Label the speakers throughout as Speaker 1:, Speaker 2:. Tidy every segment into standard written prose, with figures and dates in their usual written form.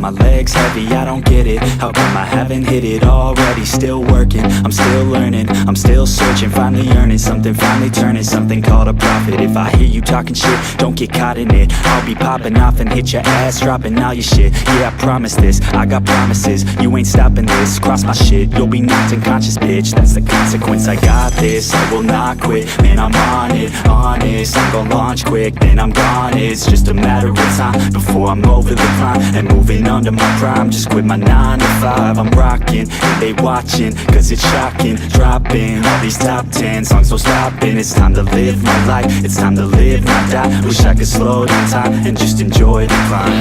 Speaker 1: my legs heavy, I don't get it. How come I haven't hit it already? Still working, I'm still learning, I'm still searching, finally earning something, finally turning something called a profit. If I hear you talking shit, don't get caught in it. I'll be popping off and hit your ass, dropping all your shit. Yeah, I promise this, I got promises. You ain't stopping this, cross my shit, you'll be knocked unconscious, bitch. That's the consequence, I got this, I will not quit. Man, I'm on it, honest, I'm gon' launch quick, then I'm gone. It's just a matter of time before I'm over the climb and moving under my prime. Just quit my 9 to 5, I'm rocking, and they watching, cause it's shocking. Dropping all these top 10 songs, so stopping. It's time to live my life, it's time to live, not die. Wish I could slow down time and just enjoy the climb.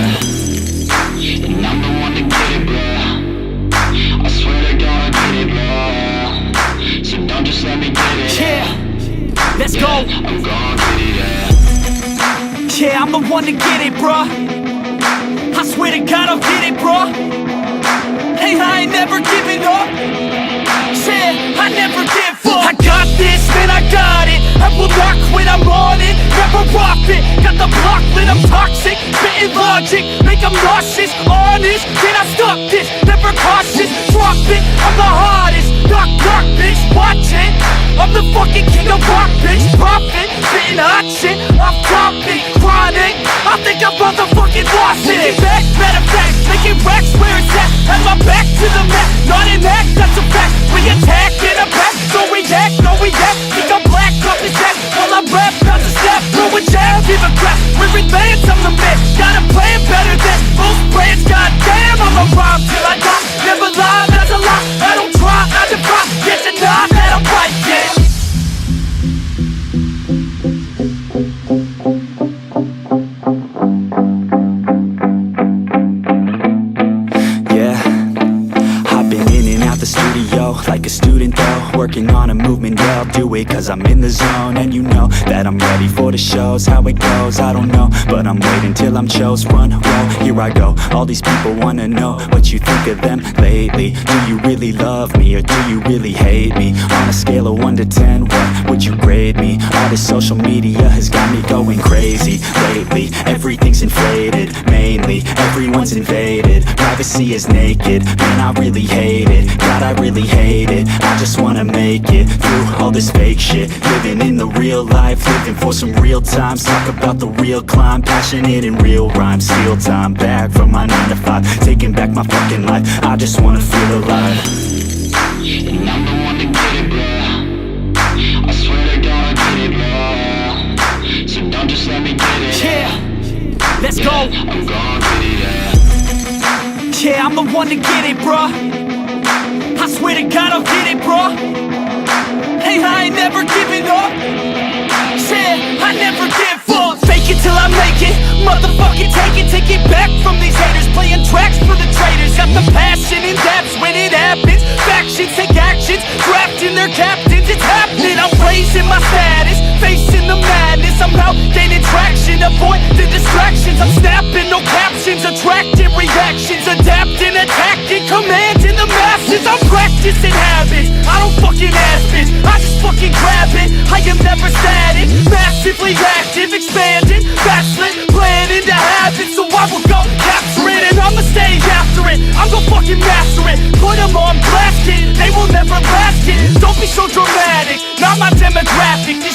Speaker 2: And I'm the one to get it, bro. I swear to God I get it, bro. So don't just let me get it.
Speaker 3: Yeah, let's go.
Speaker 2: I'm gon' get it, yeah.
Speaker 3: Yeah, I'm the one to get it, bruh. I swear to God I'll get it, bruh. Hey, I ain't never giving up. Yeah, I never give up. I got this, man, I got it. I will not quit, I'm on it. Never off it. Got the block lit, I'm toxic. Spitting logic, make them nauseous. Honest, can I stop this? Never cautious, drop it. I'm the hardest. Knock, knock, bitch, watch it. I'm the fucking king of rock, bitch. Profit, spitting hot shit. I'm topic, chronic. I think I'm motherfucking lost it. Take it back, matter of fact, making racks where it's at. Have my back to the mat, not an act, that's a fact. We attack in a back, so react, no react. Think I'm black, up his ass, while I rap, bounce a step. Throw a jab, give a crap. We're advanced, I'm the man. Got a plan better than most brands. Goddamn, I'ma rhyme till I die. Never lie, that's a lie. I don't try, I defy. Get denied that I'm right, yeah.
Speaker 1: Like a student though, working on a movement, yeah, I'll do it cause I'm in the zone. And you know that I'm ready for the shows. How it goes, I don't know, but I'm waiting till I'm chose. Front row, here I go. All these people wanna know what you think of them lately. Do you really love me or do you really hate me? On a scale of 1 to 10, what would you grade me? All this social media has got me going crazy lately. Everything's inflated, mainly everyone's invaded. Privacy is naked, man, I really hate it. God, I really hate it. I just wanna make it through all this fake shit. Living in the real life, living for some real times. Talk about the real climb, passionate in real rhymes. Steal time back from my 9 to 5, taking back my fucking life. I just wanna feel alive.
Speaker 2: And I'm the one to get it, bro. I swear to God I get it, bro. So don't just let me get it.
Speaker 3: Yeah, let's go.
Speaker 2: I'm gon' get it, yeah.
Speaker 3: Yeah, I'm the one to get it, bruh. I swear to God I'll get it, bruh. Hey, I ain't never giving up. Yeah, I never give up. Fake it till I make it. Motherfucking take it back from these haters. Playing tracks for the traitors. Got the passion in depths when it happens. Factions take actions, drafting their captains. It's happening, I'm raising my status. Facing the madness, I'm out gaining traction. Avoid the distractions, I'm snapping, no captions. Attracting reactions, adapting, attacking, commanding the masses. I'm practicing habits, I don't fucking ask bitch, I just fucking grab it. I am never static, massively active, expanding, backslid, planning to have it. So I will go capture it and I'ma stay after it. I'm gon' fucking master it, put them on blast, kid. They will never last, kid. Don't be so dramatic, not my demographic. This